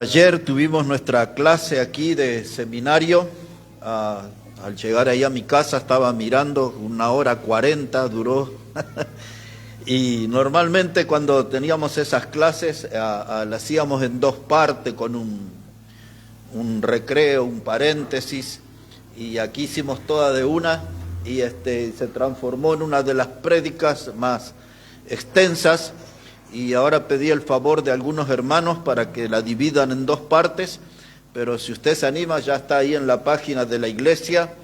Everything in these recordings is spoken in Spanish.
Ayer tuvimos nuestra clase aquí de seminario. Al llegar ahí a mi casa estaba mirando, 1 hora 40 duró. Y normalmente cuando teníamos esas clases las hacíamos en 2 partes con un recreo, un paréntesis, y aquí hicimos toda de una y se transformó en una de las prédicas más extensas. Y ahora pedí el favor de algunos hermanos para que la dividan en 2 partes, pero si usted se anima, ya está ahí en la página de la iglesia,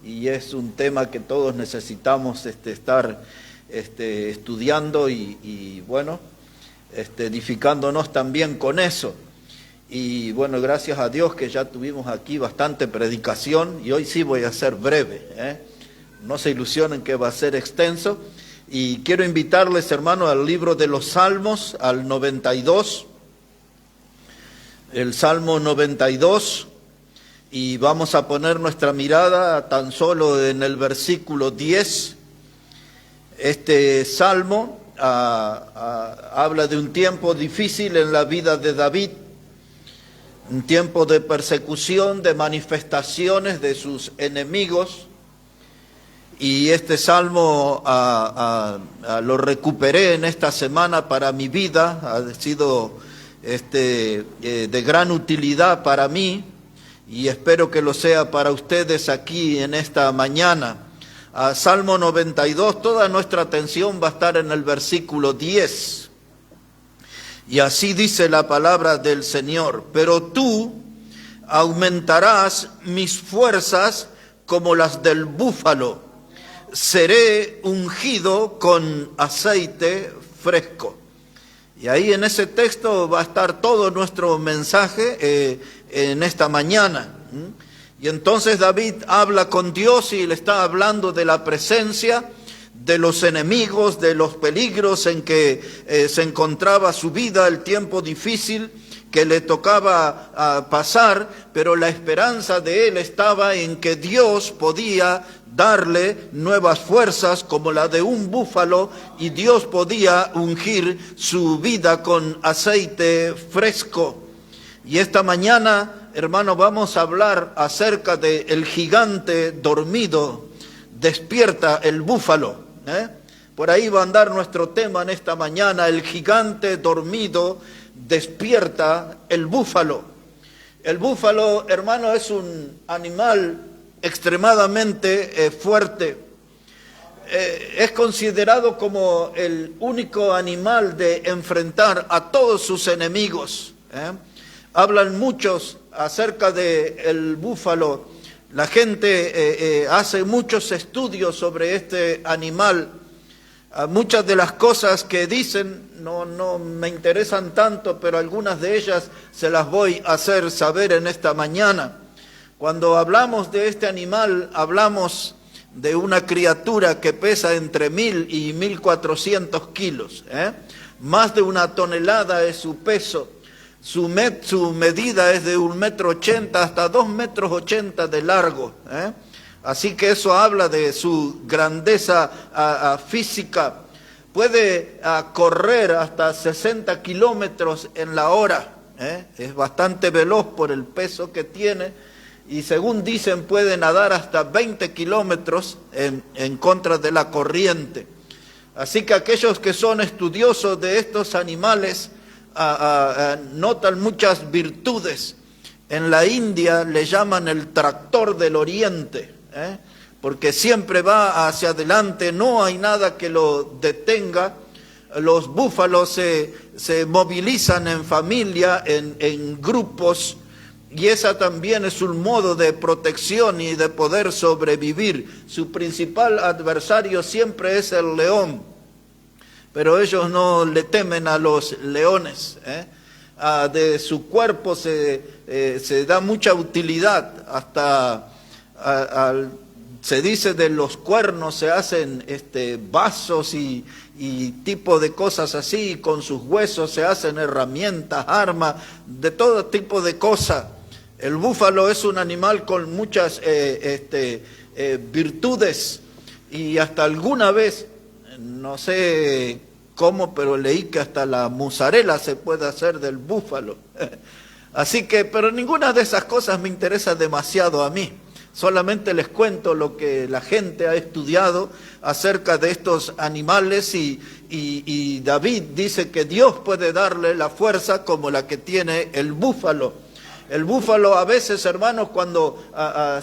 y es un tema que todos necesitamos estar estudiando y bueno, edificándonos también con eso. Y bueno, gracias a Dios que ya tuvimos aquí bastante predicación, y hoy sí voy a ser breve, No se ilusionen que va a ser extenso. Y quiero invitarles, hermanos, al libro de los Salmos, al 92, el Salmo 92, y vamos a poner nuestra mirada tan solo en el versículo 10. Este Salmo habla de un tiempo difícil en la vida de David, un tiempo de persecución, de manifestaciones de sus enemigos. Y este salmo lo recuperé en esta semana para mi vida, ha sido de gran utilidad para mí y espero que lo sea para ustedes aquí en esta mañana. Salmo 92, toda nuestra atención va a estar en el versículo 10. Y así dice la palabra del Señor: pero tú aumentarás mis fuerzas como las del búfalo. Seré ungido con aceite fresco. Y ahí en ese texto va a estar todo nuestro mensaje en esta mañana. Y entonces David habla con Dios y le está hablando de la presencia, de los enemigos, de los peligros en que se encontraba su vida, el tiempo difícil que le tocaba pasar, pero la esperanza de él estaba en que Dios podía darle nuevas fuerzas como la de un búfalo, y Dios podía ungir su vida con aceite fresco. Y esta mañana, hermano, vamos a hablar acerca de el gigante dormido. Despierta el búfalo. Por ahí va a andar nuestro tema en esta mañana: el gigante dormido, despierta el búfalo. El búfalo, hermano, es un animal extremadamente fuerte. Es considerado como el único animal de enfrentar a todos sus enemigos. Hablan muchos acerca del búfalo. La gente hace muchos estudios sobre este animal. Muchas de las cosas que dicen no me interesan tanto, pero algunas de ellas se las voy a hacer saber en esta mañana. Cuando hablamos de este animal, hablamos de una criatura que pesa entre 1000 y 1400 kilos. Más de 1 tonelada es su peso. Su medida es de 1,80 m hasta 2,80 m de largo. Así que eso habla de su grandeza física. Puede correr hasta 60 kilómetros en la hora. Es bastante veloz por el peso que tiene. Y según dicen, puede nadar hasta 20 kilómetros en contra de la corriente. Así que aquellos que son estudiosos de estos animales notan muchas virtudes. En la India le llaman el tractor del oriente, porque siempre va hacia adelante, no hay nada que lo detenga. Los búfalos se movilizan en familia, en grupos, y esa también es un modo de protección y de poder sobrevivir. Su principal adversario siempre es el león, pero ellos no le temen a los leones. De su cuerpo se da mucha utilidad. Hasta se dice de los cuernos se hacen vasos y tipo de cosas así. Con sus huesos se hacen herramientas, armas, de todo tipo de cosas. El búfalo es un animal con muchas virtudes, y hasta alguna vez, no sé cómo, pero leí que hasta la mozzarella se puede hacer del búfalo. Así que, pero ninguna de esas cosas me interesa demasiado a mí. Solamente les cuento lo que la gente ha estudiado acerca de estos animales y David dice que Dios puede darle la fuerza como la que tiene el búfalo. El búfalo a veces, hermanos, cuando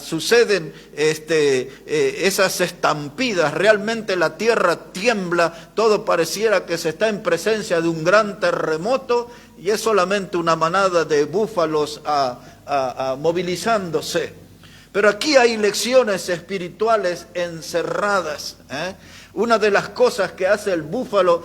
suceden esas estampidas, realmente la tierra tiembla, todo pareciera que se está en presencia de un gran terremoto y es solamente una manada de búfalos movilizándose. Pero aquí hay lecciones espirituales encerradas. Una de las cosas que hace el búfalo,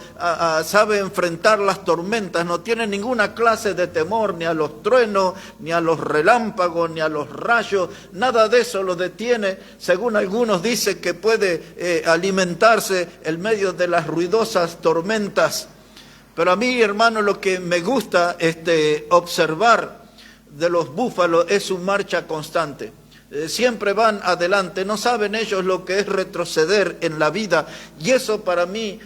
sabe enfrentar las tormentas, no tiene ninguna clase de temor ni a los truenos, ni a los relámpagos, ni a los rayos, nada de eso lo detiene. Según algunos dice que puede alimentarse en medio de las ruidosas tormentas. Pero a mí, hermano, lo que me gusta observar de los búfalos es su marcha constante. Siempre van adelante, no saben ellos lo que es retroceder en la vida y eso para mí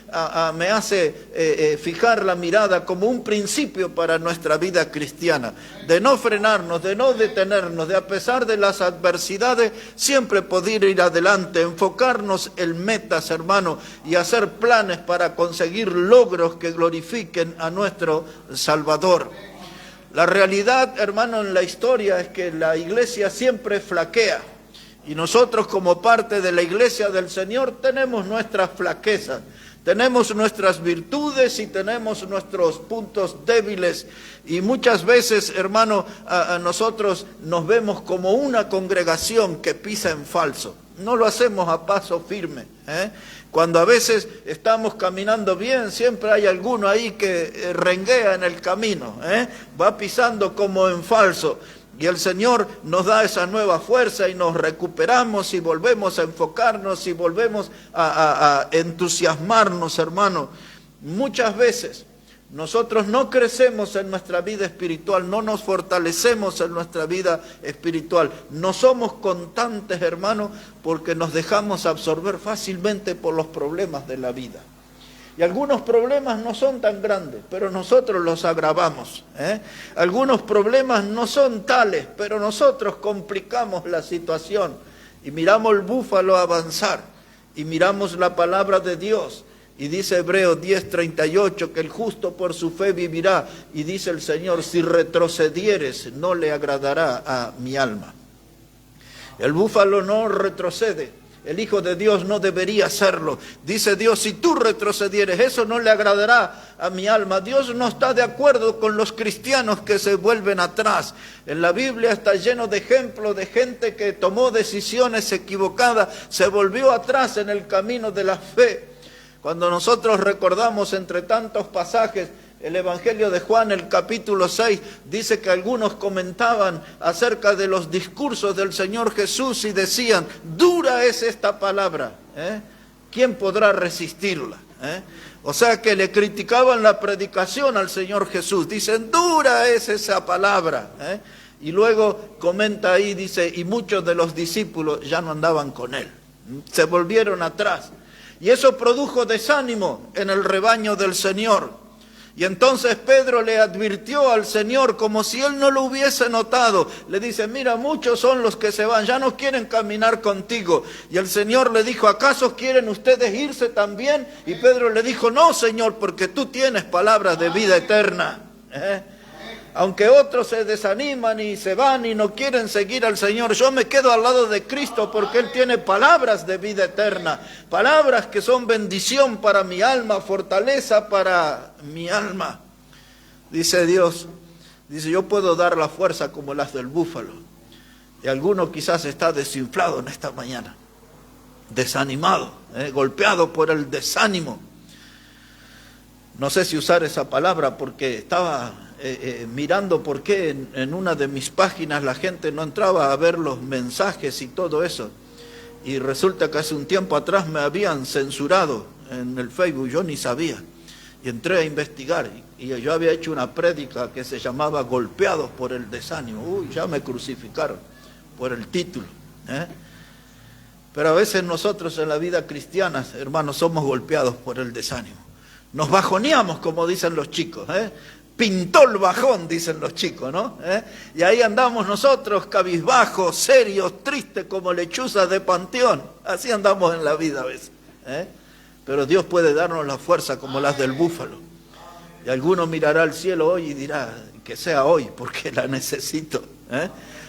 me hace fijar la mirada como un principio para nuestra vida cristiana, de no frenarnos, de no detenernos, de a pesar de las adversidades siempre poder ir adelante, enfocarnos en metas, hermano, y hacer planes para conseguir logros que glorifiquen a nuestro Salvador. La realidad, hermano, en la historia es que la iglesia siempre flaquea y nosotros como parte de la iglesia del Señor tenemos nuestras flaquezas, tenemos nuestras virtudes y tenemos nuestros puntos débiles y muchas veces, hermano, nosotros nos vemos como una congregación que pisa en falso, no lo hacemos a paso firme, Cuando a veces estamos caminando bien, siempre hay alguno ahí que renguea en el camino, va pisando como en falso. Y el Señor nos da esa nueva fuerza y nos recuperamos y volvemos a enfocarnos y volvemos a entusiasmarnos, hermano. Muchas veces nosotros no crecemos en nuestra vida espiritual, no nos fortalecemos en nuestra vida espiritual. No somos constantes, hermano, porque nos dejamos absorber fácilmente por los problemas de la vida. Y algunos problemas no son tan grandes, pero nosotros los agravamos. Algunos problemas no son tales, pero nosotros complicamos la situación. Y miramos el búfalo avanzar, y miramos la palabra de Dios. Y dice Hebreos 10:38 que el justo por su fe vivirá. Y dice el Señor, si retrocedieres no le agradará a mi alma. El búfalo no retrocede. El Hijo de Dios no debería hacerlo. Dice Dios, si tú retrocedieres, eso no le agradará a mi alma. Dios no está de acuerdo con los cristianos que se vuelven atrás. En la Biblia está lleno de ejemplos de gente que tomó decisiones equivocadas, se volvió atrás en el camino de la fe. Cuando nosotros recordamos entre tantos pasajes el Evangelio de Juan, el capítulo 6, dice que algunos comentaban acerca de los discursos del Señor Jesús y decían, dura es esta palabra, ¿quién podrá resistirla? O sea que le criticaban la predicación al Señor Jesús, dicen, dura es esa palabra. Y luego comenta ahí, dice, y muchos de los discípulos ya no andaban con él, se volvieron atrás. Y eso produjo desánimo en el rebaño del Señor. Y entonces Pedro le advirtió al Señor como si él no lo hubiese notado. Le dice, mira, muchos son los que se van, ya no quieren caminar contigo. Y el Señor le dijo, ¿acaso quieren ustedes irse también? Y Pedro le dijo, no, Señor, porque tú tienes palabras de vida eterna. Aunque otros se desaniman y se van y no quieren seguir al Señor, yo me quedo al lado de Cristo porque Él tiene palabras de vida eterna, palabras que son bendición para mi alma, fortaleza para mi alma. Dice Dios, dice, yo puedo dar la fuerza como las del búfalo. Y alguno quizás está desinflado en esta mañana, desanimado, golpeado por el desánimo. No sé si usar esa palabra porque estaba mirando por qué en una de mis páginas la gente no entraba a ver los mensajes y todo eso. Y resulta que hace un tiempo atrás me habían censurado en el Facebook, yo ni sabía. Y entré a investigar y yo había hecho una prédica que se llamaba Golpeados por el desánimo. Uy, ya me crucificaron por el título. Pero a veces nosotros en la vida cristiana, hermanos, somos golpeados por el desánimo. Nos bajoneamos, como dicen los chicos, pintó el bajón, dicen los chicos, ¿no? Y ahí andamos nosotros, cabizbajos, serios, tristes, como lechuzas de panteón. Así andamos en la vida a veces. Pero Dios puede darnos la fuerza como las del búfalo. Y alguno mirará al cielo hoy y dirá, que sea hoy, porque la necesito.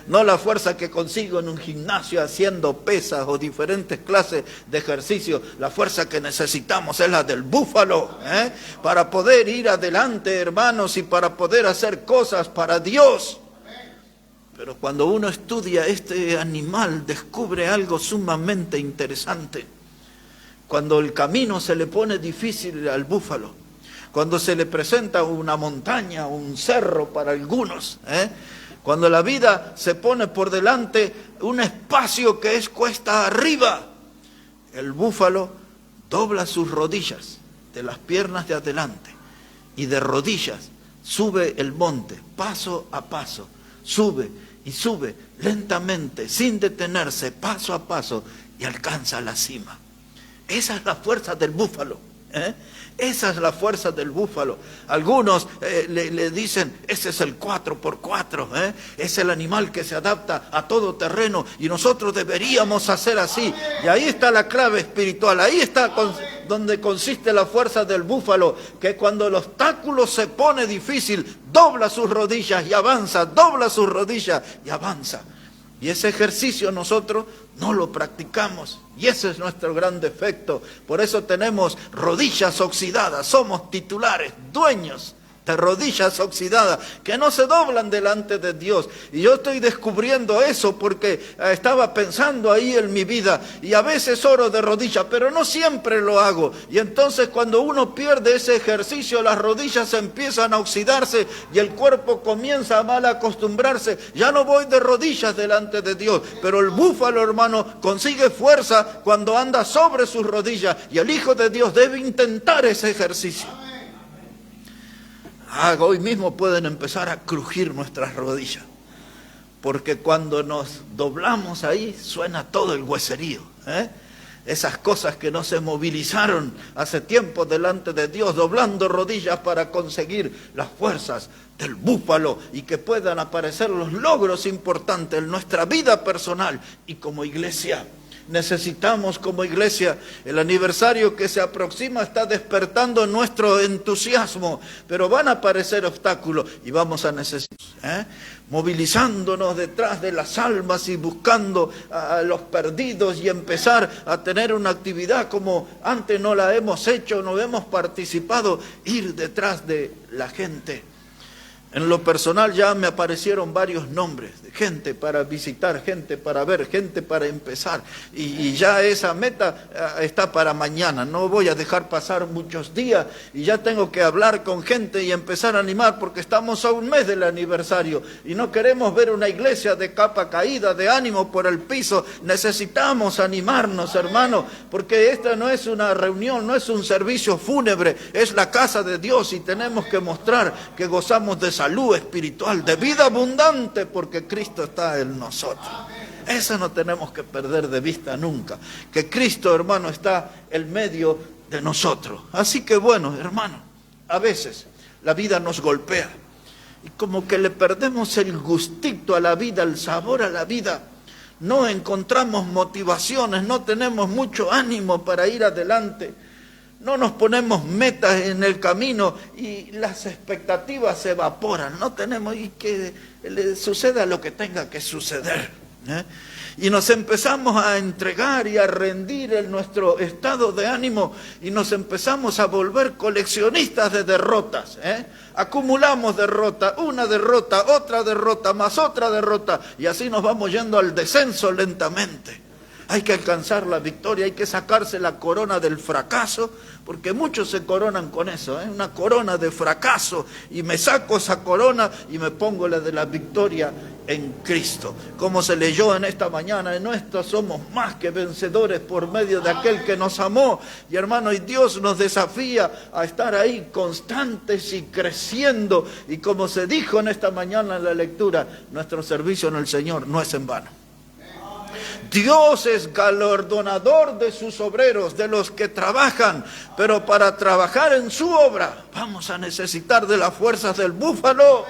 No la fuerza que consigo en un gimnasio haciendo pesas o diferentes clases de ejercicio. La fuerza que necesitamos es la del búfalo, para poder ir adelante, hermanos, y para poder hacer cosas para Dios. Pero cuando uno estudia este animal, descubre algo sumamente interesante. Cuando el camino se le pone difícil al búfalo, cuando se le presenta una montaña, un cerro para algunos, cuando la vida se pone por delante un espacio que es cuesta arriba, el búfalo dobla sus rodillas de las piernas de adelante y de rodillas sube el monte, paso a paso, sube y sube lentamente, sin detenerse, paso a paso, y alcanza la cima. Esa es la fuerza del búfalo. Esa es la fuerza del búfalo. Algunos le dicen, ese es el 4x4, es el animal que se adapta a todo terreno y nosotros deberíamos hacer así. Y ahí está la clave espiritual, ahí está donde consiste la fuerza del búfalo, que cuando el obstáculo se pone difícil, dobla sus rodillas y avanza, dobla sus rodillas y avanza. Y ese ejercicio nosotros no lo practicamos. Y ese es nuestro gran defecto. Por eso tenemos rodillas oxidadas. Somos titulares, dueños de rodillas oxidadas, que no se doblan delante de Dios. Y yo estoy descubriendo eso porque estaba pensando ahí en mi vida. Y a veces oro de rodillas, pero no siempre lo hago. Y entonces cuando uno pierde ese ejercicio, las rodillas empiezan a oxidarse y el cuerpo comienza a mal acostumbrarse. Ya no voy de rodillas delante de Dios. Pero el búfalo, hermano, consigue fuerza cuando anda sobre sus rodillas. Y el Hijo de Dios debe intentar ese ejercicio. Hoy mismo pueden empezar a crujir nuestras rodillas, porque cuando nos doblamos ahí suena todo el hueserío, esas cosas que no se movilizaron hace tiempo delante de Dios, doblando rodillas para conseguir las fuerzas del búfalo y que puedan aparecer los logros importantes en nuestra vida personal y como iglesia. Necesitamos como iglesia, el aniversario que se aproxima está despertando nuestro entusiasmo, pero van a aparecer obstáculos y vamos a necesitar, movilizándonos detrás de las almas y buscando a los perdidos y empezar a tener una actividad como antes no la hemos hecho, no hemos participado, ir detrás de la gente. En lo personal ya me aparecieron varios nombres de gente para visitar, gente para ver, gente para empezar. Y ya esa meta está para mañana. No voy a dejar pasar muchos días y ya tengo que hablar con gente y empezar a animar porque estamos a un mes del aniversario y no queremos ver una iglesia de capa caída, de ánimo por el piso. Necesitamos animarnos, hermano, porque esta no es una reunión, no es un servicio fúnebre, es la casa de Dios y tenemos que mostrar que gozamos de salud espiritual, de vida abundante, porque Cristo está en nosotros. Eso no tenemos que perder de vista nunca, que Cristo, hermano, está en medio de nosotros. Así que bueno, hermano, a veces la vida nos golpea y como que le perdemos el gustito a la vida, el sabor a la vida. No encontramos motivaciones, no tenemos mucho ánimo para ir adelante. No nos ponemos metas en el camino y las expectativas se evaporan. No tenemos y que le suceda lo que tenga que suceder. Y nos empezamos a entregar y a rendir en nuestro estado de ánimo y nos empezamos a volver coleccionistas de derrotas. Acumulamos derrota, una derrota, otra derrota, más otra derrota y así nos vamos yendo al descenso lentamente. Hay que alcanzar la victoria, hay que sacarse la corona del fracaso, porque muchos se coronan con eso, una corona de fracaso, y me saco esa corona y me pongo la de la victoria en Cristo. Como se leyó en esta mañana, en esto somos más que vencedores por medio de aquel que nos amó. Y hermano, y Dios nos desafía a estar ahí constantes y creciendo. Y como se dijo en esta mañana en la lectura, nuestro servicio en el Señor no es en vano. Dios es galardonador de sus obreros, de los que trabajan, pero para trabajar en su obra vamos a necesitar de las fuerzas del búfalo.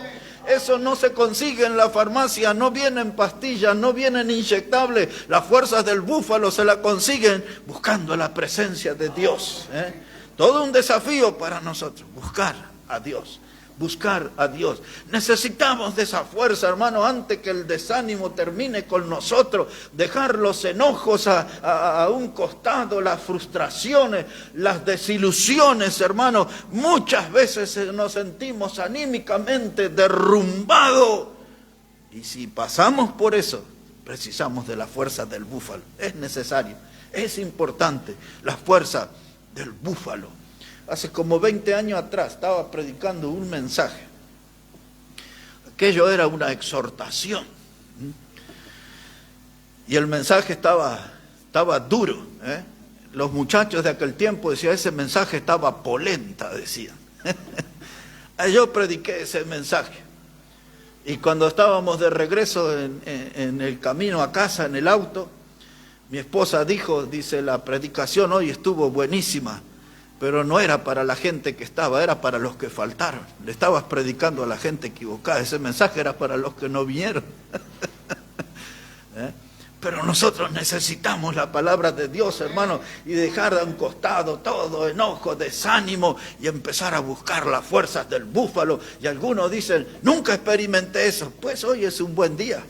Eso no se consigue en la farmacia, no vienen pastillas, no vienen inyectables. Las fuerzas del búfalo se las consiguen buscando la presencia de Dios. Todo un desafío para nosotros, buscar a Dios. Buscar a Dios. Necesitamos de esa fuerza, hermano, antes que el desánimo termine con nosotros. Dejar los enojos a un costado, las frustraciones, las desilusiones, hermano. Muchas veces nos sentimos anímicamente derrumbados. Y si pasamos por eso, precisamos de la fuerza del búfalo. Es necesario, es importante la fuerza del búfalo. Hace como 20 años atrás estaba predicando un mensaje. Aquello era una exhortación. Y el mensaje estaba duro. Los muchachos de aquel tiempo decían, ese mensaje estaba polenta, decían. Yo prediqué ese mensaje. Y cuando estábamos de regreso en el camino a casa, en el auto, mi esposa dice, la predicación hoy estuvo buenísima. Pero no era para la gente que estaba, era para los que faltaron. Le estabas predicando a la gente equivocada. Ese mensaje era para los que no vinieron. Pero nosotros necesitamos la palabra de Dios, hermano, y dejar a un costado todo enojo, desánimo, y empezar a buscar las fuerzas del búfalo. Y algunos dicen, nunca experimenté eso. Pues hoy es un buen día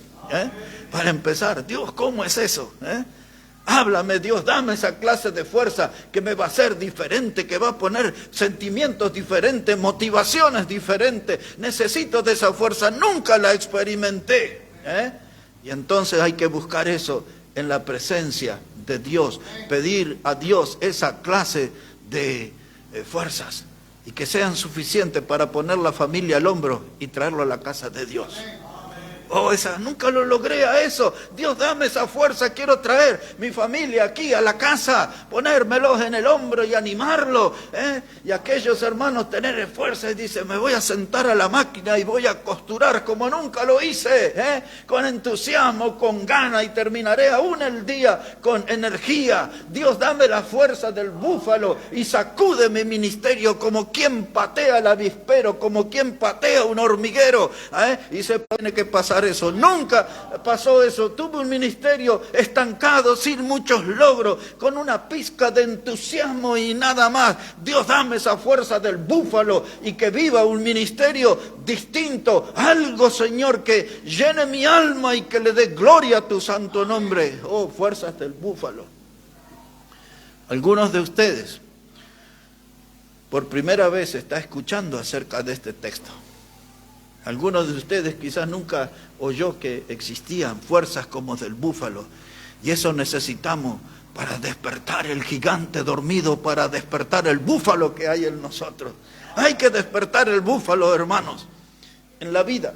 para empezar. Dios, ¿cómo es eso? Háblame, Dios, dame esa clase de fuerza que me va a hacer diferente, que va a poner sentimientos diferentes, motivaciones diferentes. Necesito de esa fuerza, nunca la experimenté. Y entonces hay que buscar eso en la presencia de Dios, pedir a Dios esa clase de fuerzas y que sean suficientes para poner la familia al hombro y traerlo a la casa de Dios. Nunca lo logré a eso. Dios, dame esa fuerza, quiero traer mi familia aquí a la casa, ponérmelos en el hombro y animarlo. Y aquellos hermanos tener fuerza y dicen, me voy a sentar a la máquina y voy a costurar como nunca lo hice, con entusiasmo, con gana, y terminaré aún el día con energía. Dios, dame la fuerza del búfalo y sacude mi ministerio como quien patea el avispero, como quien patea un hormiguero. Y se tiene que pasar eso. Nunca pasó eso. Tuve un ministerio estancado, sin muchos logros, con una pizca de entusiasmo y nada más. Dios, dame esa fuerza del búfalo y que viva un ministerio distinto. Algo, Señor, que llene mi alma y que le dé gloria a tu santo nombre. Fuerzas del búfalo. Algunos de ustedes por primera vez está escuchando acerca de este texto. Algunos de ustedes quizás nunca oyó que existían fuerzas como del búfalo. Y eso necesitamos para despertar el gigante dormido, para despertar el búfalo que hay en nosotros. Hay que despertar el búfalo, hermanos. En la vida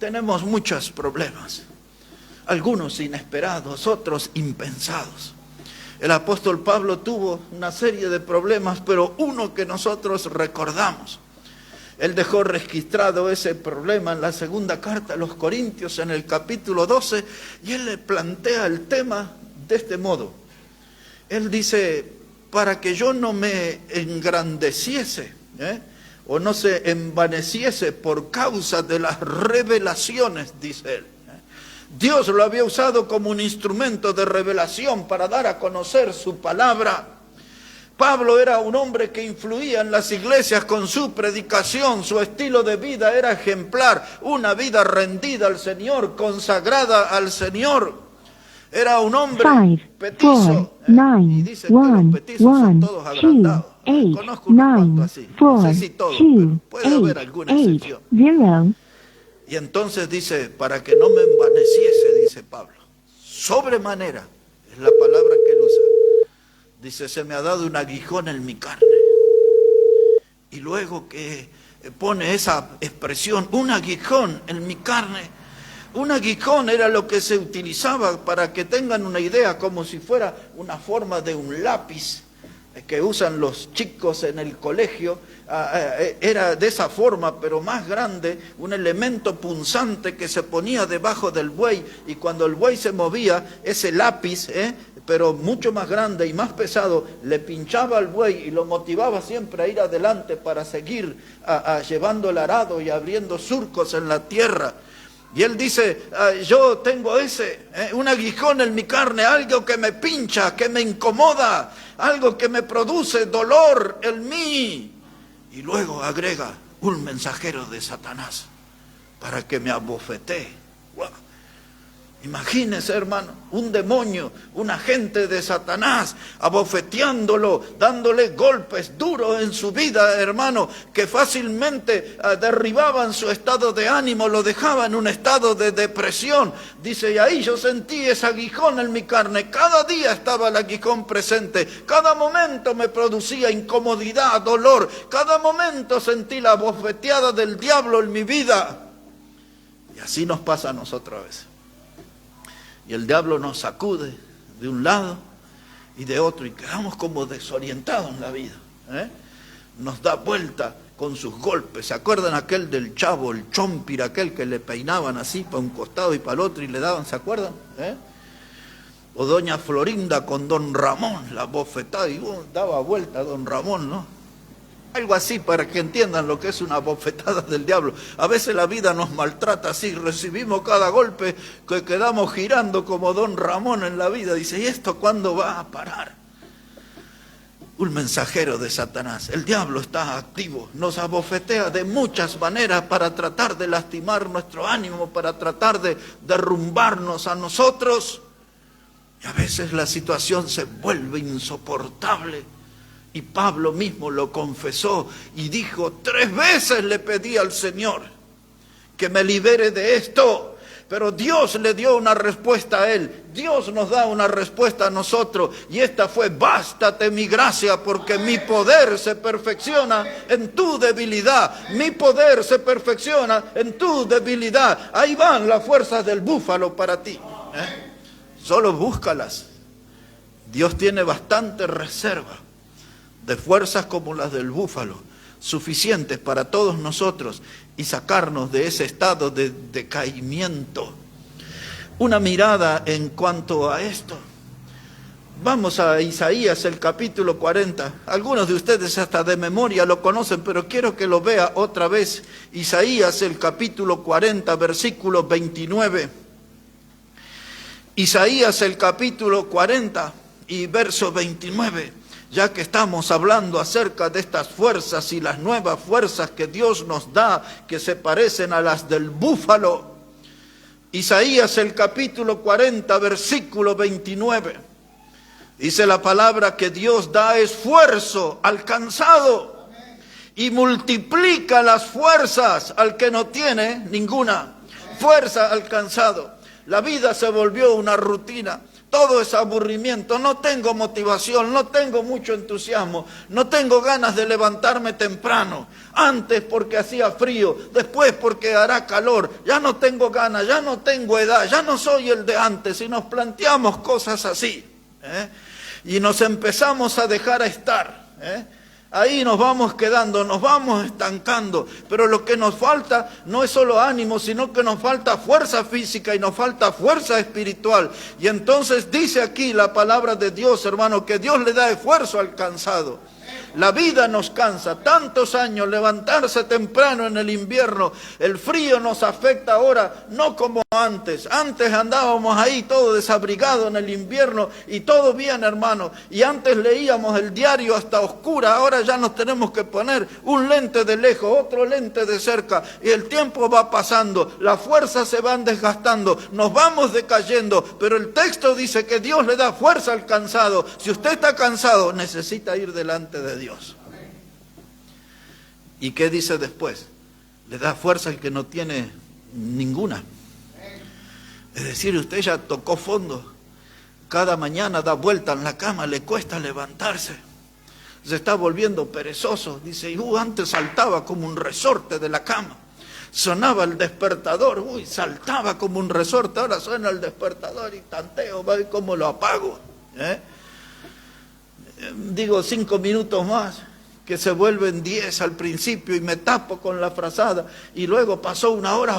tenemos muchos problemas. Algunos inesperados, otros impensados. El apóstol Pablo tuvo una serie de problemas, pero uno que nosotros recordamos. Él dejó registrado ese problema en la segunda carta a los Corintios, en el capítulo 12, y él le plantea el tema de este modo. Él dice, para que yo no me engrandeciese, o no se envaneciese por causa de las revelaciones, dice él. Dios lo había usado como un instrumento de revelación para dar a conocer su palabra. Pablo era un hombre que influía en las iglesias con su predicación, su estilo de vida era ejemplar, una vida rendida al Señor, consagrada al Señor. Era un hombre petizo, y dicen que los petizos son todos agrandados. Conozco unos cuantos así, no sé si todos, pero puede haber alguna excepción. Y entonces dice, para que no me envaneciese, dice Pablo, sobremanera, es la palabra que él usa. Dice, se me ha dado un aguijón en mi carne. Y luego que pone esa expresión, un aguijón en mi carne. Un aguijón era lo que se utilizaba, para que tengan una idea, como si fuera una forma de un lápiz. que usan los chicos en el colegio, era de esa forma, pero más grande, un elemento punzante que se ponía debajo del buey, y cuando el buey se movía, ese lápiz, pero mucho más grande y más pesado, le pinchaba al buey y lo motivaba siempre a ir adelante para seguir llevando el arado y abriendo surcos en la tierra. Y él dice, yo tengo un aguijón en mi carne, algo que me pincha, que me incomoda, algo que me produce dolor en mí. Y luego agrega, un mensajero de Satanás para que me abofetee. ¡Wow! Imagínese, hermano, un demonio, un agente de Satanás, abofeteándolo, dándole golpes duros en su vida, hermano, que fácilmente derribaban su estado de ánimo, lo dejaban en un estado de depresión. Dice, y ahí yo sentí ese aguijón en mi carne, cada día estaba el aguijón presente, cada momento me producía incomodidad, dolor, cada momento sentí la abofeteada del diablo en mi vida. Y así nos pasa a nosotros a veces. Y el diablo nos sacude de un lado y de otro y quedamos como desorientados en la vida. Nos da vuelta con sus golpes. ¿Se acuerdan aquel del Chavo, el Chompir, aquel que le peinaban así para un costado y para el otro y le daban? ¿Se acuerdan? O doña Florinda con don Ramón, la bofetada y daba vuelta a don Ramón, ¿no? Algo así para que entiendan lo que es una bofetada del diablo. A veces la vida nos maltrata así, recibimos cada golpe que quedamos girando como don Ramón en la vida. Dice, ¿y esto cuándo va a parar? Un mensajero de Satanás. El diablo está activo, nos abofetea de muchas maneras para tratar de lastimar nuestro ánimo, para tratar de derrumbarnos a nosotros. Y a veces la situación se vuelve insoportable. Y Pablo mismo lo confesó y dijo, 3 veces le pedí al Señor que me libere de esto. Pero Dios le dio una respuesta a él. Dios nos da una respuesta a nosotros. Y esta fue, bástate mi gracia, porque mi poder se perfecciona en tu debilidad. Mi poder se perfecciona en tu debilidad. Ahí van las fuerzas del búfalo para ti. Solo búscalas. Dios tiene bastante reserva de fuerzas como las del búfalo, suficientes para todos nosotros y sacarnos de ese estado de decaimiento. Una mirada en cuanto a esto. Vamos a Isaías, el capítulo 40. Algunos de ustedes hasta de memoria lo conocen, pero quiero que lo vea otra vez. Isaías, el capítulo 40, versículo 29. Isaías, el capítulo 40 y verso 29. Ya que estamos hablando acerca de estas fuerzas y las nuevas fuerzas que Dios nos da, que se parecen a las del búfalo. Isaías, el capítulo 40, versículo 29. Dice la palabra que Dios da esfuerzo al cansado y multiplica las fuerzas al que no tiene ninguna. Fuerza al cansado. La vida se volvió una rutina. Todo es aburrimiento, no tengo motivación, no tengo mucho entusiasmo, no tengo ganas de levantarme temprano. Antes porque hacía frío, después porque hará calor, ya no tengo ganas, ya no tengo edad, ya no soy el de antes. Y nos planteamos cosas así, y nos empezamos a dejar estar, Ahí nos vamos quedando, nos vamos estancando, pero lo que nos falta no es solo ánimo, sino que nos falta fuerza física y nos falta fuerza espiritual. Y entonces dice aquí la palabra de Dios, hermano, que Dios le da esfuerzo al cansado. La vida nos cansa, tantos años, levantarse temprano en el invierno, el frío nos afecta ahora, no como antes. Antes andábamos ahí todo desabrigado en el invierno y todo bien, hermano. Y antes leíamos el diario hasta oscura, ahora ya nos tenemos que poner un lente de lejos, otro lente de cerca. Y el tiempo va pasando, las fuerzas se van desgastando, nos vamos decayendo. Pero el texto dice que Dios le da fuerza al cansado. Si usted está cansado, necesita ir delante de Dios. ¿Y qué dice después? Le da fuerza al que no tiene ninguna. Es decir, usted ya tocó fondo. Cada mañana da vuelta en la cama, le cuesta levantarse. Se está volviendo perezoso. Dice, antes saltaba como un resorte de la cama. Sonaba el despertador, saltaba como un resorte. Ahora suena el despertador y tanteo, va a ver cómo lo apago. digo 5 minutos más, que se vuelven 10 al principio y me tapo con la frazada y luego pasó 1 hora,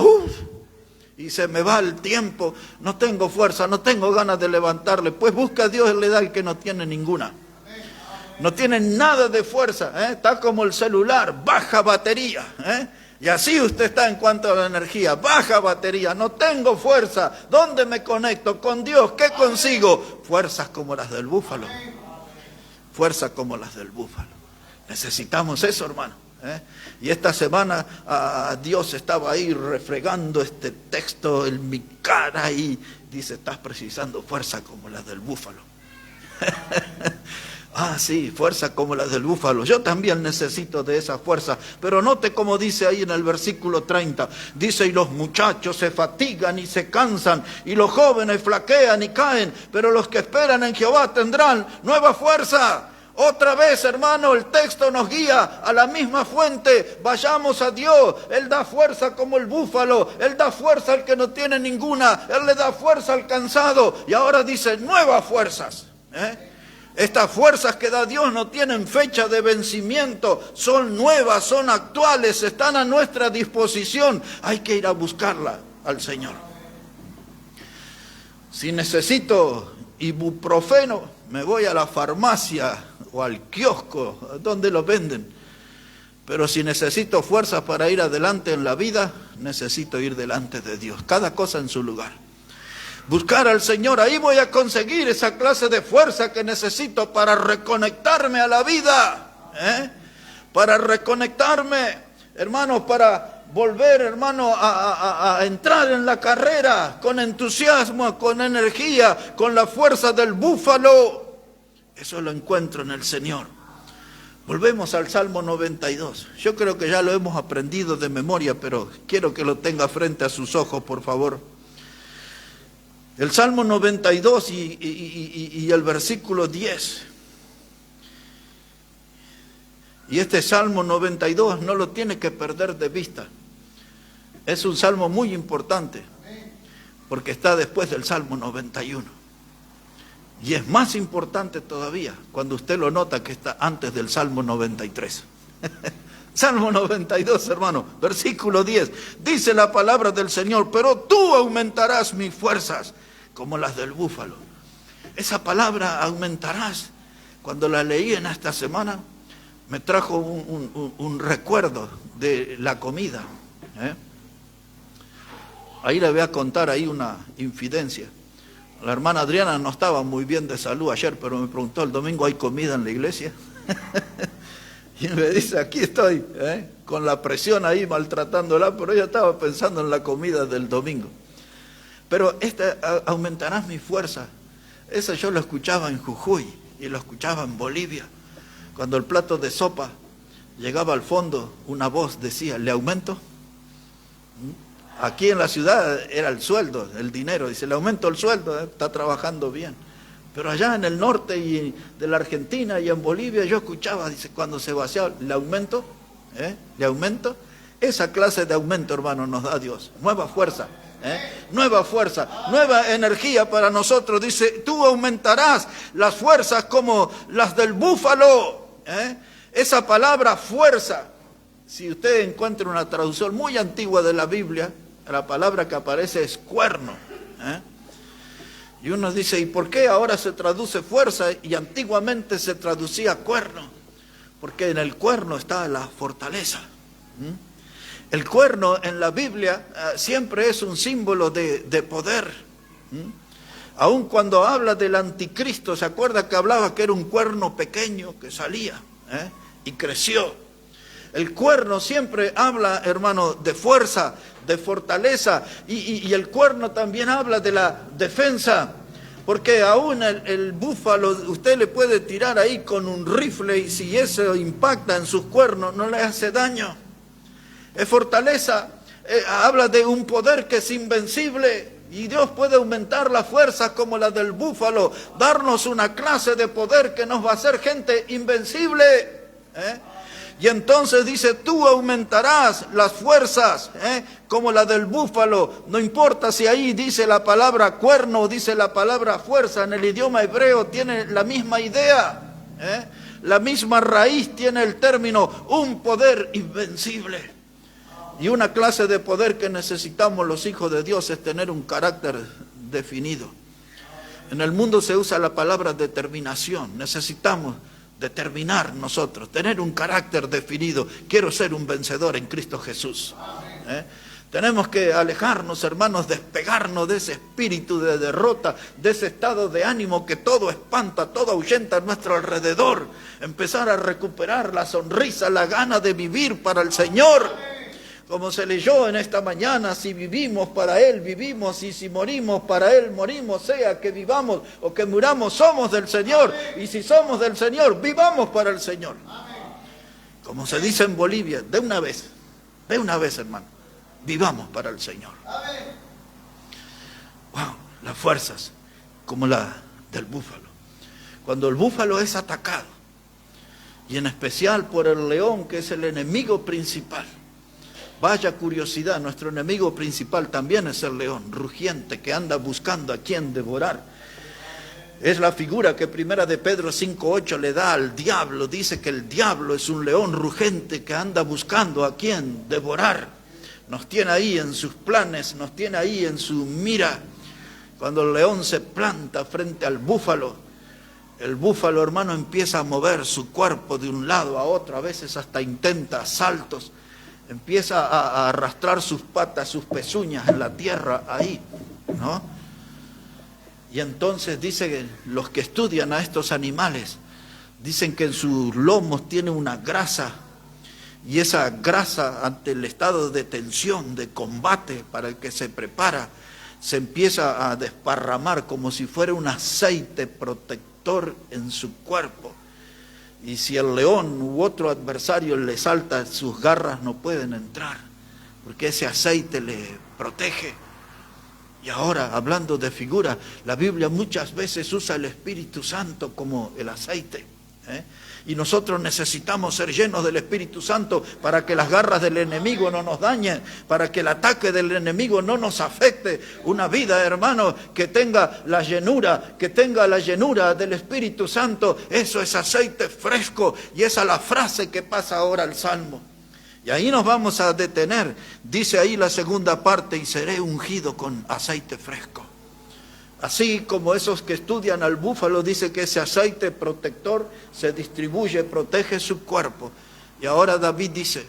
y se me va el tiempo, no tengo fuerza, no tengo ganas de levantarle. Pues busca a Dios en la edad el que no tiene ninguna. No tiene nada de fuerza, está como el celular, baja batería. Y así usted está en cuanto a la energía, baja batería, no tengo fuerza. ¿Dónde me conecto? Con Dios, ¿qué consigo? Fuerzas como las del búfalo. Fuerzas como las del búfalo. Necesitamos eso, hermano. Y esta semana Dios estaba ahí refregando este texto en mi cara y dice, estás precisando fuerza como las del búfalo. Sí, fuerza como las del búfalo. Yo también necesito de esa fuerza. Pero note cómo dice ahí en el versículo 30. Dice, y los muchachos se fatigan y se cansan, y los jóvenes flaquean y caen, pero los que esperan en Jehová tendrán nueva fuerza. Otra vez, hermano, el texto nos guía a la misma fuente. Vayamos a Dios. Él da fuerza como el búfalo. Él da fuerza al que no tiene ninguna. Él le da fuerza al cansado. Y ahora dice, nuevas fuerzas. Estas fuerzas que da Dios no tienen fecha de vencimiento. Son nuevas, son actuales, están a nuestra disposición. Hay que ir a buscarla al Señor. Si necesito ibuprofeno, me voy a la farmacia o al kiosco, donde lo venden. Pero si necesito fuerzas para ir adelante en la vida, necesito ir delante de Dios. Cada cosa en su lugar. Buscar al Señor, ahí voy a conseguir esa clase de fuerza que necesito para reconectarme a la vida. Para reconectarme, hermano, para volver, hermano, a entrar en la carrera con entusiasmo, con energía, con la fuerza del búfalo. Eso lo encuentro en el Señor. Volvemos al Salmo 92. Yo creo que ya lo hemos aprendido de memoria, pero quiero que lo tenga frente a sus ojos, por favor. El Salmo 92 y el versículo 10. Y este Salmo 92 no lo tiene que perder de vista. Es un salmo muy importante, porque está después del Salmo 91. Y es más importante todavía cuando usted lo nota que está antes del Salmo 93. Salmo 92, hermano, versículo 10. Dice la palabra del Señor, pero tú aumentarás mis fuerzas como las del búfalo. Esa palabra aumentarás, cuando la leí en esta semana, me trajo un recuerdo de la comida. Ahí le voy a contar ahí una infidencia. La hermana Adriana no estaba muy bien de salud ayer, pero me preguntó, ¿el domingo hay comida en la iglesia? Y me dice, aquí estoy, con la presión ahí maltratándola, pero ella estaba pensando en la comida del domingo. Pero aumentarás mi fuerza. Eso yo lo escuchaba en Jujuy y lo escuchaba en Bolivia. Cuando el plato de sopa llegaba al fondo, una voz decía, ¿le aumento? Aquí en la ciudad era el sueldo, el dinero. Dice, le aumento el sueldo, está trabajando bien. Pero allá en el norte y de la Argentina y en Bolivia yo escuchaba, dice, cuando se vaciaba, ¿le aumento? ¿Le aumento? Esa clase de aumento, hermano, nos da Dios. Nueva fuerza. Nueva fuerza, nueva energía para nosotros. Dice, tú aumentarás las fuerzas como las del búfalo. Esa palabra fuerza, si usted encuentra una traducción muy antigua de la Biblia, la palabra que aparece es cuerno. Y uno dice, ¿y por qué ahora se traduce fuerza y antiguamente se traducía cuerno? Porque en el cuerno está la fortaleza. El cuerno en la Biblia siempre es un símbolo de poder. Aun cuando habla del anticristo, ¿se acuerda que hablaba que era un cuerno pequeño que salía y creció? El cuerno siempre habla, hermano, de fuerza, de fortaleza, y el cuerno también habla de la defensa, porque aún el búfalo, usted le puede tirar ahí con un rifle y si eso impacta en sus cuernos no le hace daño. Es fortaleza, habla de un poder que es invencible, y Dios puede aumentar la fuerza como la del búfalo, darnos una clase de poder que nos va a hacer gente invencible. Y entonces dice, tú aumentarás las fuerzas como la del búfalo. No importa si ahí dice la palabra cuerno o dice la palabra fuerza, en el idioma hebreo tiene la misma idea. La misma raíz tiene el término un poder invencible. Y una clase de poder que necesitamos los hijos de Dios es tener un carácter definido. En el mundo se usa la palabra determinación. Necesitamos determinar nosotros, tener un carácter definido. Quiero ser un vencedor en Cristo Jesús. Tenemos que alejarnos, hermanos, despegarnos de ese espíritu de derrota, de ese estado de ánimo que todo espanta, todo ahuyenta a nuestro alrededor. Empezar a recuperar la sonrisa, la gana de vivir para el Señor. Como se leyó en esta mañana, si vivimos para Él, vivimos, y si morimos para Él, morimos, sea que vivamos o que muramos, somos del Señor. Y si somos del Señor, vivamos para el Señor. Como se dice en Bolivia, de una vez, hermano, vivamos para el Señor. Wow, las fuerzas, como la del búfalo. Cuando el búfalo es atacado, y en especial por el león, que es el enemigo principal. Vaya curiosidad, nuestro enemigo principal también es el león rugiente que anda buscando a quien devorar. Es la figura que Primera de Pedro 5:8 le da al diablo. Dice que el diablo es un león rugente que anda buscando a quien devorar. Nos tiene ahí en sus planes, nos tiene ahí en su mira. Cuando el león se planta frente al búfalo, el búfalo, hermano, empieza a mover su cuerpo de un lado a otro, a veces hasta intenta saltos. Empieza a arrastrar sus patas, sus pezuñas en la tierra ahí, ¿no? Y entonces dice que los que estudian a estos animales, dicen que en sus lomos tiene una grasa, y esa grasa ante el estado de tensión, de combate para el que se prepara, se empieza a desparramar como si fuera un aceite protector en su cuerpo. Y si el león u otro adversario le salta, sus garras no pueden entrar, porque ese aceite le protege. Y ahora, hablando de figura, la Biblia muchas veces usa el Espíritu Santo como el aceite. Y nosotros necesitamos ser llenos del Espíritu Santo para que las garras del enemigo no nos dañen, para que el ataque del enemigo no nos afecte. Una vida, hermano, que tenga la llenura del Espíritu Santo, eso es aceite fresco, y esa es la frase que pasa ahora al Salmo. Y ahí nos vamos a detener. Dice ahí la segunda parte: y seré ungido con aceite fresco. Así como esos que estudian al búfalo, dice que ese aceite protector se distribuye, protege su cuerpo. Y ahora David dice: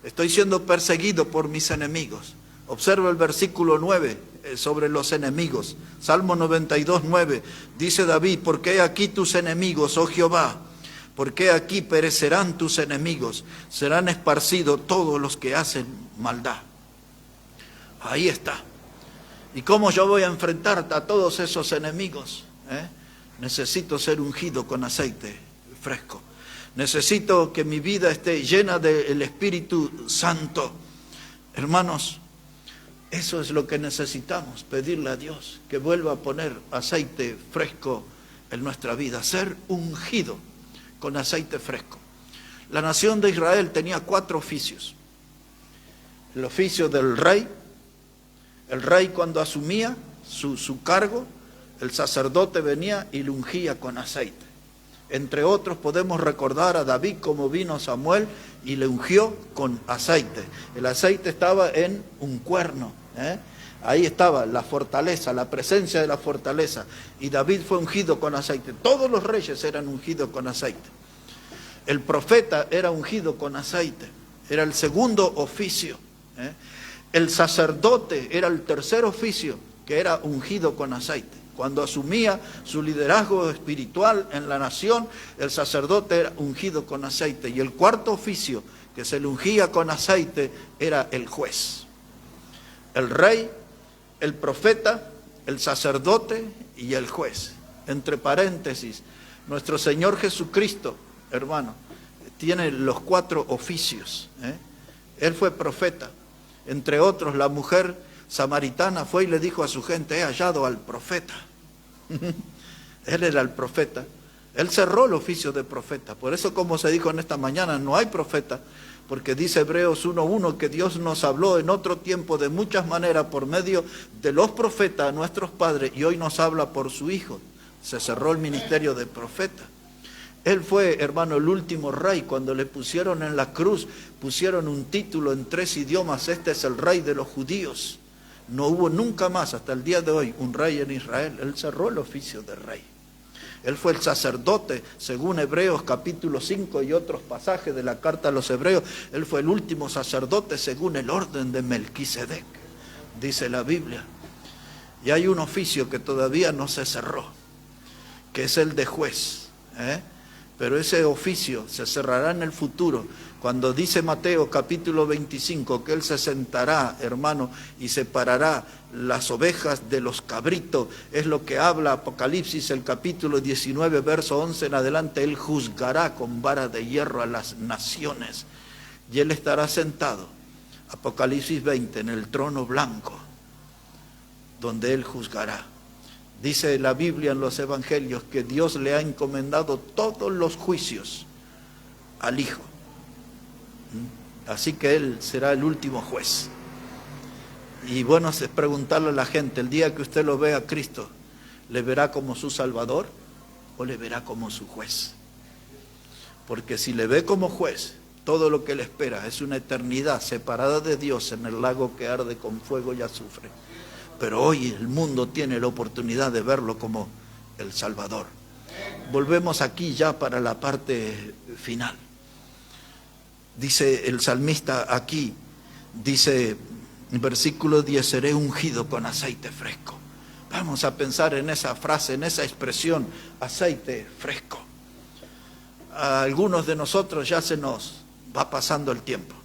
estoy siendo perseguido por mis enemigos. Observa el versículo 9 sobre los enemigos. Salmo 92:9. Dice David: porque he aquí tus enemigos, oh Jehová, porque aquí perecerán tus enemigos, serán esparcidos todos los que hacen maldad. Ahí está. ¿Y cómo yo voy a enfrentar a todos esos enemigos? Necesito ser ungido con aceite fresco. Necesito que mi vida esté llena del Espíritu Santo. Hermanos, eso es lo que necesitamos, pedirle a Dios, que vuelva a poner aceite fresco en nuestra vida, ser ungido con aceite fresco. La nación de Israel tenía 4 oficios. El oficio del rey. El rey, cuando asumía su cargo, el sacerdote venía y lo ungía con aceite. Entre otros podemos recordar a David, como vino Samuel y le ungió con aceite. El aceite estaba en un cuerno, Ahí estaba la fortaleza, la presencia de la fortaleza. Y David fue ungido con aceite. Todos los reyes eran ungidos con aceite. El profeta era ungido con aceite. Era el segundo oficio. El sacerdote era el tercer oficio, que era ungido con aceite. Cuando asumía su liderazgo espiritual en la nación, el sacerdote era ungido con aceite. Y el cuarto oficio que se le ungía con aceite era el juez. El rey, el profeta, el sacerdote y el juez. Entre paréntesis, nuestro Señor Jesucristo, hermano, tiene los 4 oficios. Él fue profeta. Entre otros, la mujer samaritana fue y le dijo a su gente: he hallado al profeta. Él era el profeta. Él cerró el oficio de profeta. Por eso, como se dijo en esta mañana, no hay profeta, porque dice Hebreos 1:1 que Dios nos habló en otro tiempo de muchas maneras por medio de los profetas a nuestros padres, y hoy nos habla por su Hijo. Se cerró el ministerio de profeta. Él fue, hermano, el último rey. Cuando le pusieron en la cruz, pusieron un título en 3 idiomas: este es el rey de los judíos. No hubo nunca más, hasta el día de hoy, un rey en Israel. Él cerró el oficio de rey. Él fue el sacerdote, según Hebreos capítulo 5 y otros pasajes de la carta a los Hebreos. Él fue el último sacerdote según el orden de Melquisedec, dice la Biblia. Y hay un oficio que todavía no se cerró, que es el de juez, pero ese oficio se cerrará en el futuro, cuando dice Mateo capítulo 25 que Él se sentará, hermano, y separará las ovejas de los cabritos. Es lo que habla Apocalipsis, el capítulo 19, verso 11 en adelante. Él juzgará con vara de hierro a las naciones, y Él estará sentado, Apocalipsis 20, en el trono blanco, donde Él juzgará. Dice la Biblia en los evangelios que Dios le ha encomendado todos los juicios al Hijo. Así que Él será el último juez. Y bueno, es preguntarle a la gente, el día que usted lo vea a Cristo, ¿le verá como su Salvador o le verá como su juez? Porque si le ve como juez, todo lo que le espera es una eternidad separada de Dios en el lago que arde con fuego y azufre. Pero hoy el mundo tiene la oportunidad de verlo como el Salvador. Volvemos aquí ya para la parte final. Dice el salmista aquí, dice en versículo 10, seré ungido con aceite fresco. Vamos a pensar en esa frase, en esa expresión, aceite fresco. A algunos de nosotros ya se nos va pasando el tiempo.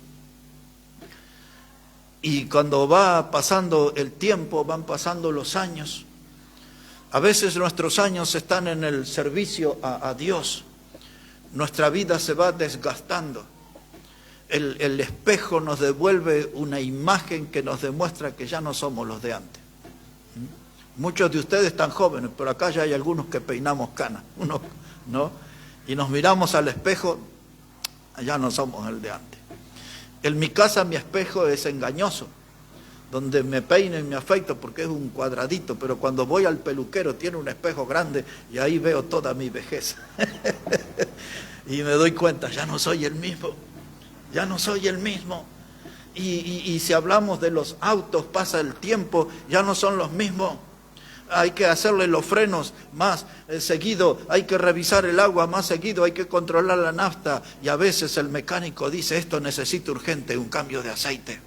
Y cuando va pasando el tiempo, van pasando los años. A veces nuestros años están en el servicio a Dios. Nuestra vida se va desgastando. El espejo nos devuelve una imagen que nos demuestra que ya no somos los de antes. Muchos de ustedes están jóvenes, pero acá ya hay algunos que peinamos canas, uno, ¿no? Y nos miramos al espejo, ya no somos el de antes. En mi casa mi espejo es engañoso, donde me peino y me afeito porque es un cuadradito, pero cuando voy al peluquero tiene un espejo grande y ahí veo toda mi vejez. Y me doy cuenta, ya no soy el mismo, ya no soy el mismo. Y si hablamos de los autos, pasa el tiempo, ya no son los mismos. Hay que hacerle los frenos más seguido, hay que revisar el agua más seguido, hay que controlar la nafta. Y a veces el mecánico dice, esto necesita urgente un cambio de aceite.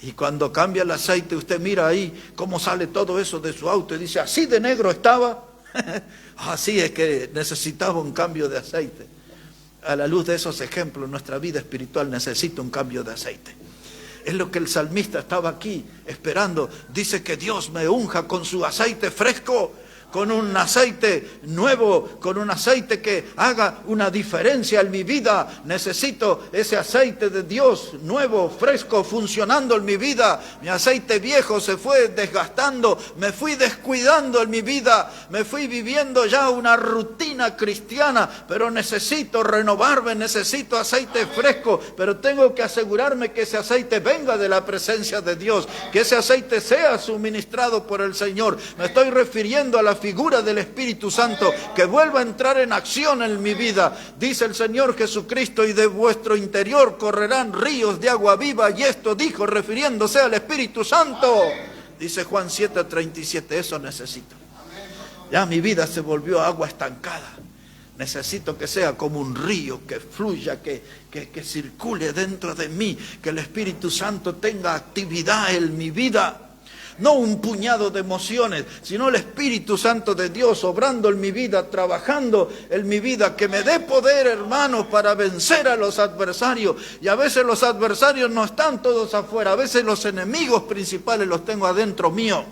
Y cuando cambia el aceite, usted mira ahí cómo sale todo eso de su auto y dice, así de negro estaba. Así es que necesitaba un cambio de aceite. A la luz de esos ejemplos, nuestra vida espiritual necesita un cambio de aceite. Es lo que el salmista estaba aquí esperando. Dice que Dios me unja con su aceite fresco, con un aceite nuevo, con un aceite que haga una diferencia en mi vida. Necesito ese aceite de Dios nuevo, fresco, funcionando en mi vida. Mi aceite viejo se fue desgastando, me fui descuidando en mi vida, me fui viviendo ya una rutina cristiana, pero necesito renovarme, necesito aceite fresco, pero tengo que asegurarme que ese aceite venga de la presencia de Dios, que ese aceite sea suministrado por el Señor. Me estoy refiriendo a la figura del Espíritu Santo, que vuelva a entrar en acción en mi vida. Dice el Señor Jesucristo, y de vuestro interior correrán ríos de agua viva, y esto dijo refiriéndose al Espíritu Santo. Dice Juan 7:37, eso necesito. Ya mi vida se volvió agua estancada. Necesito que sea como un río, que fluya, que circule dentro de mí, que el Espíritu Santo tenga actividad en mi vida. No un puñado de emociones, sino el Espíritu Santo de Dios obrando en mi vida, trabajando en mi vida, que me dé poder, hermanos, para vencer a los adversarios. Y a veces los adversarios no están todos afuera, a veces los enemigos principales los tengo adentro mío.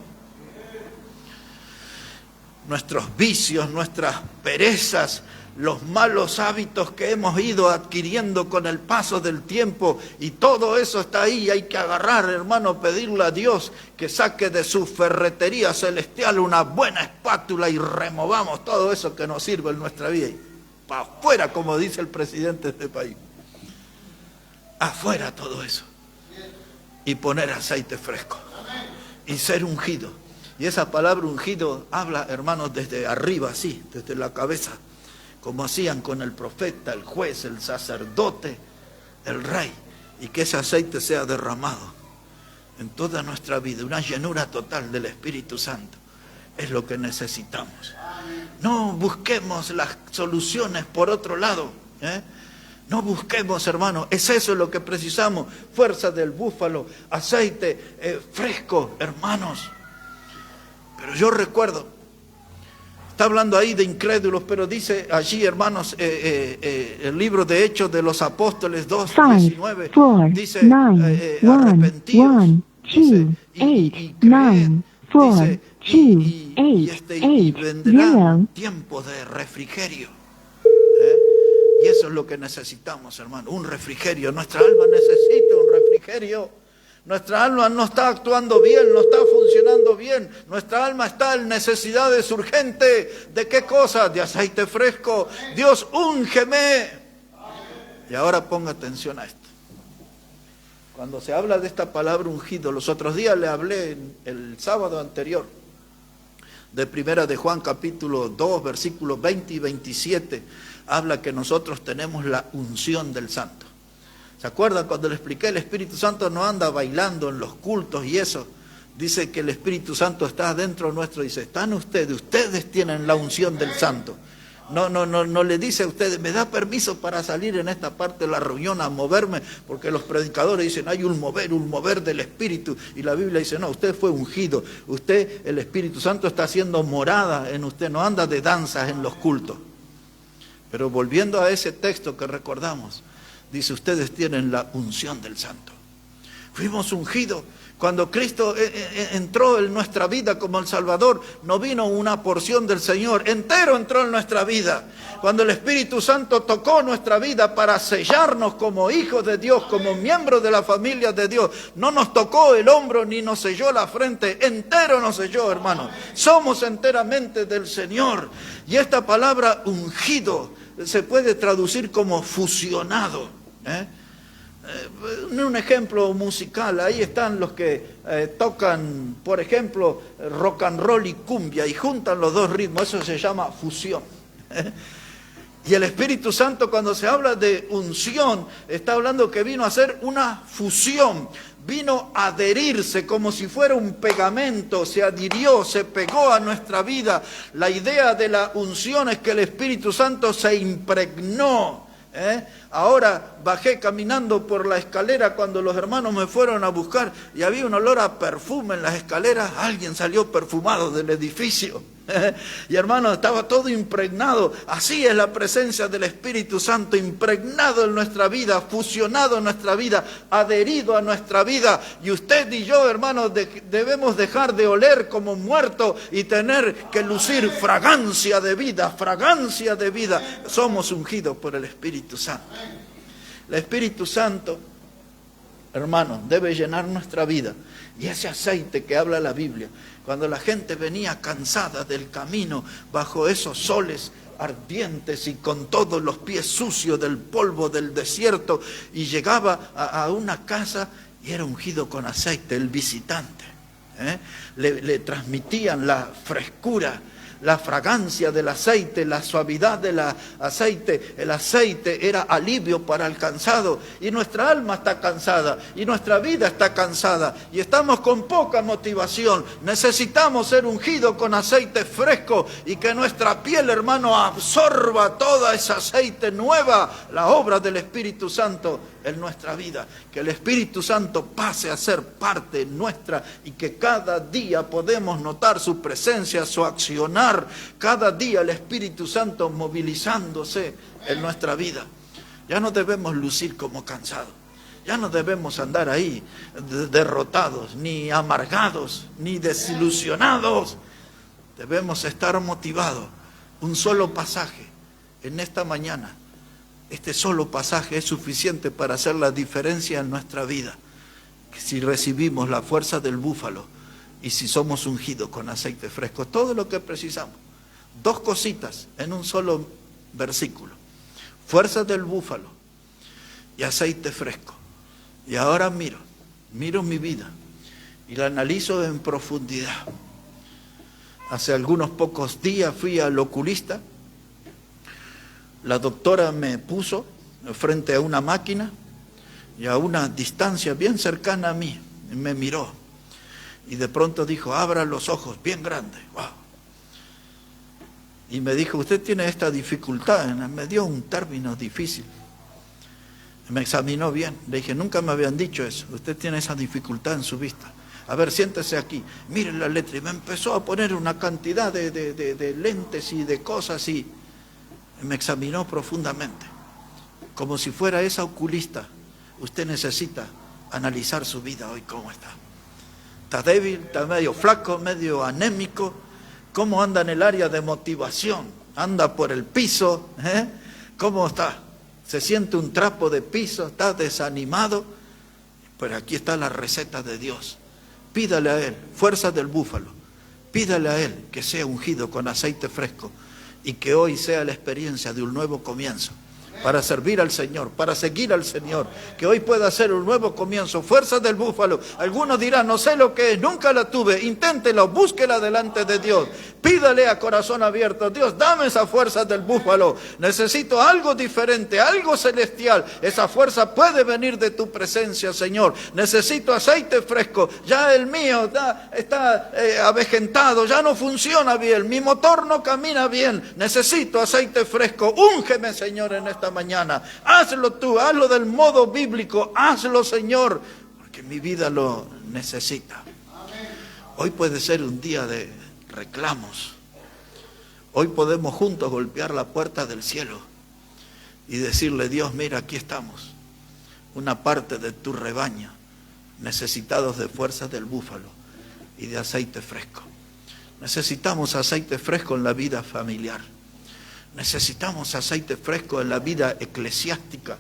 Nuestros vicios, nuestras perezas, los malos hábitos que hemos ido adquiriendo con el paso del tiempo, y todo eso está ahí. Hay que agarrar, hermano, pedirle a Dios que saque de su ferretería celestial una buena espátula y removamos todo eso que nos sirve en nuestra vida. Y para afuera, como dice el presidente de este país. Afuera todo eso. Y poner aceite fresco. Y ser ungido. Y esa palabra ungido habla, hermanos, desde arriba, así, desde la cabeza. como hacían con el profeta, el juez, el sacerdote, el rey, y que ese aceite sea derramado en toda nuestra vida, una llenura total del Espíritu Santo. Es lo que necesitamos. No busquemos las soluciones por otro lado, No busquemos, hermano, es eso lo que precisamos. Fuerza del búfalo, aceite fresco, hermanos. Pero yo recuerdo, está hablando ahí de incrédulos, pero dice allí, hermanos, el libro de Hechos de los Apóstoles 2:19, dice, arrepentíos, dice, y creed, dice, y vendrán tiempos de refrigerio. Y eso es lo que necesitamos, hermano, un refrigerio. Nuestra alma necesita un refrigerio. Nuestra alma no está actuando bien, no está funcionando bien. Nuestra alma está en necesidades urgentes. ¿De qué cosa? De aceite fresco. Dios, úngeme. Y ahora ponga atención a esto. Cuando se habla de esta palabra ungido, los otros días le hablé el sábado anterior de Primera de Juan capítulo 2, versículos 20 y 27, habla que nosotros tenemos la unción del Santo. ¿Se acuerdan cuando le expliqué? El Espíritu Santo no anda bailando en los cultos y eso. Dice que el Espíritu Santo está dentro nuestro. Dice, están ustedes tienen la unción del Santo. No le dice a ustedes, me da permiso para salir en esta parte de la reunión a moverme, porque los predicadores dicen, hay un mover del Espíritu, y la Biblia dice, no, usted fue ungido, usted, el Espíritu Santo está haciendo morada en usted, no anda de danzas en los cultos. Pero volviendo a ese texto que recordamos, dice, ustedes tienen la unción del Santo. Fuimos ungidos. Cuando Cristo entró en nuestra vida como el Salvador, no vino una porción del Señor, entero entró en nuestra vida. Cuando el Espíritu Santo tocó nuestra vida para sellarnos como hijos de Dios, como miembros de la familia de Dios, no nos tocó el hombro ni nos selló la frente, entero nos selló, hermano. Somos enteramente del Señor. Y esta palabra ungido se puede traducir como fusionado, un ejemplo musical, ahí están los que tocan, por ejemplo, rock and roll y cumbia, y juntan los dos ritmos, eso se llama fusión. Y el Espíritu Santo, cuando se habla de unción, está hablando que vino a hacer una fusión, vino a adherirse como si fuera un pegamento, se adhirió, se pegó a nuestra vida. La idea de la unción es que el Espíritu Santo se impregnó. Ahora bajé caminando por la escalera cuando los hermanos me fueron a buscar y había un olor a perfume en las escaleras. Alguien salió perfumado del edificio. Y hermano, estaba todo impregnado. Así es la presencia del Espíritu Santo, impregnado en nuestra vida, fusionado en nuestra vida, adherido a nuestra vida. Y usted y yo, hermanos, debemos dejar de oler como muerto y tener que lucir fragancia de vida, fragancia de vida. Somos ungidos por el Espíritu Santo. El Espíritu Santo, hermanos, debe llenar nuestra vida. Y ese aceite que habla la Biblia, cuando la gente venía cansada del camino, bajo esos soles ardientes y con todos los pies sucios del polvo del desierto, y llegaba a una casa y era ungido con aceite, el visitante. Le transmitían la frescura, la fragancia del aceite, la suavidad del aceite. El aceite era alivio para el cansado, y nuestra alma está cansada, y nuestra vida está cansada, y estamos con poca motivación. Necesitamos ser ungidos con aceite fresco, y que nuestra piel, hermano, absorba toda ese aceite nueva, la obra del Espíritu Santo en nuestra vida. Que el Espíritu Santo pase a ser parte nuestra, y que cada día podemos notar su presencia, su accionar. Cada día el Espíritu Santo movilizándose en nuestra vida. Ya no debemos lucir como cansados. Ya no debemos andar ahí derrotados, ni amargados, ni desilusionados. Debemos estar motivados. Un solo pasaje en esta mañana. Este solo pasaje es suficiente para hacer la diferencia en nuestra vida. Si recibimos la fuerza del búfalo y si somos ungidos con aceite fresco, todo lo que precisamos. Dos cositas en un solo versículo. Fuerza del búfalo y aceite fresco. Y ahora miro mi vida y la analizo en profundidad. Hace algunos pocos días fui al oculista La doctora me puso frente a una máquina y a una distancia bien cercana a mí, me miró y de pronto dijo, abra los ojos bien grandes. Wow. Y me dijo, usted tiene esta dificultad. Me dio un término difícil. Me examinó bien. Le dije, nunca me habían dicho eso. Usted tiene esa dificultad en su vista. A ver, siéntese aquí. Mire la letra. Y me empezó a poner una cantidad de lentes y de cosas y me examinó profundamente. Como si fuera esa oculista. Usted necesita analizar su vida hoy, cómo está. Está débil, está medio flaco, medio anémico. ¿Cómo anda en el área de motivación? ¿Anda por el piso? ¿Cómo está? ¿Se siente un trapo de piso? ¿Está desanimado? Pero aquí está la receta de Dios. Pídale a Él, fuerza del búfalo. Pídale a Él que sea ungido con aceite fresco y que hoy sea la experiencia de un nuevo comienzo. Para servir al Señor, para seguir al Señor, que hoy pueda ser un nuevo comienzo, fuerza del búfalo. Algunos dirán, no sé lo que es, nunca la tuve, inténtelo, búsquela delante de Dios, pídale a corazón abierto, Dios, dame esa fuerza del búfalo, necesito algo diferente, algo celestial, esa fuerza puede venir de tu presencia, Señor, necesito aceite fresco, ya el mío está avejentado, ya no funciona bien, mi motor no camina bien, necesito aceite fresco, úngeme, Señor, en esta mañana, hazlo tú, hazlo del modo bíblico, hazlo, Señor, porque mi vida lo necesita. Hoy puede ser un día de reclamos. Hoy podemos juntos golpear la puerta del cielo y decirle, Dios, mira, aquí estamos, una parte de tu rebaño, necesitados de fuerzas del búfalo y de aceite fresco. Necesitamos aceite fresco en la vida familiar. Necesitamos aceite fresco en la vida eclesiástica.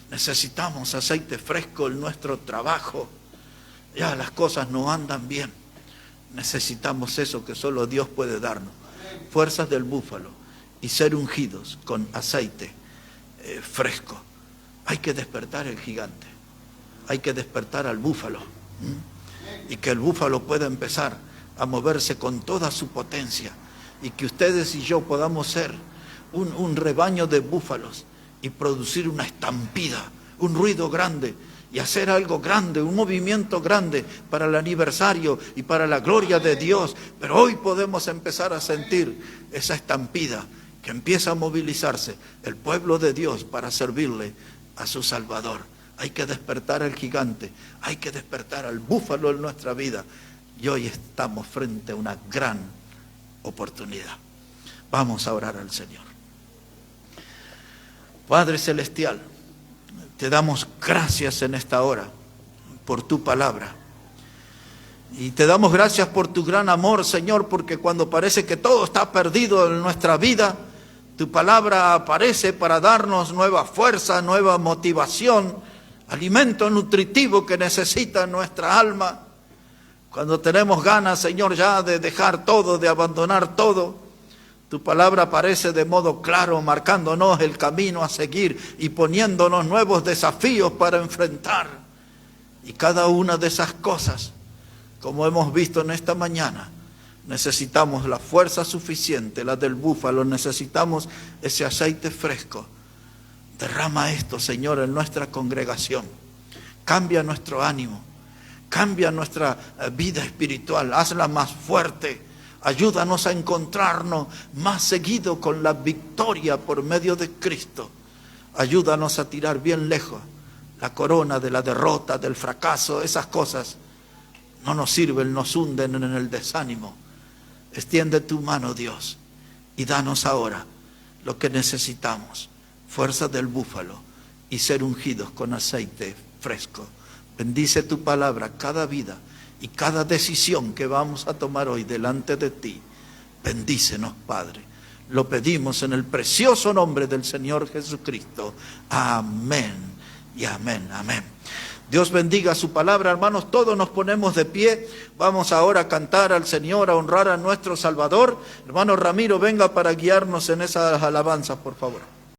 Necesitamos aceite fresco en nuestro trabajo. Ya las cosas no andan bien. Necesitamos eso que solo Dios puede darnos. Fuerzas del búfalo y ser ungidos con aceite fresco. Hay que despertar el gigante. Hay que despertar al búfalo. Y que el búfalo pueda empezar a moverse con toda su potencia. Y que ustedes y yo podamos ser un rebaño de búfalos y producir una estampida, un ruido grande y hacer algo grande, un movimiento grande para el aniversario y para la gloria de Dios. Pero hoy podemos empezar a sentir esa estampida que empieza a movilizarse el pueblo de Dios para servirle a su Salvador. Hay que despertar al gigante, hay que despertar al búfalo en nuestra vida y hoy estamos frente a una gran oportunidad. Vamos a orar al Señor. Padre Celestial, te damos gracias en esta hora por tu palabra. Y te damos gracias por tu gran amor, Señor, porque cuando parece que todo está perdido en nuestra vida, tu palabra aparece para darnos nueva fuerza, nueva motivación, alimento nutritivo que necesita nuestra alma. Cuando tenemos ganas, Señor, ya de dejar todo, de abandonar todo, tu palabra aparece de modo claro, marcándonos el camino a seguir y poniéndonos nuevos desafíos para enfrentar. Y cada una de esas cosas, como hemos visto en esta mañana, necesitamos la fuerza suficiente, la del búfalo, necesitamos ese aceite fresco. Derrama esto, Señor, en nuestra congregación. Cambia nuestro ánimo, cambia nuestra vida espiritual, hazla más fuerte. Ayúdanos a encontrarnos más seguido con la victoria por medio de Cristo. Ayúdanos a tirar bien lejos la corona de la derrota, del fracaso. Esas cosas no nos sirven, nos hunden en el desánimo. Extiende tu mano, Dios, y danos ahora lo que necesitamos. Fuerza del búfalo y ser ungidos con aceite fresco. Bendice tu palabra, cada vida y cada decisión que vamos a tomar hoy delante de ti. Bendícenos, Padre. Lo pedimos en el precioso nombre del Señor Jesucristo. Amén y amén, amén. Dios bendiga su palabra, hermanos. Todos nos ponemos de pie. Vamos ahora a cantar al Señor, a honrar a nuestro Salvador. Hermano Ramiro, venga para guiarnos en esas alabanzas, por favor.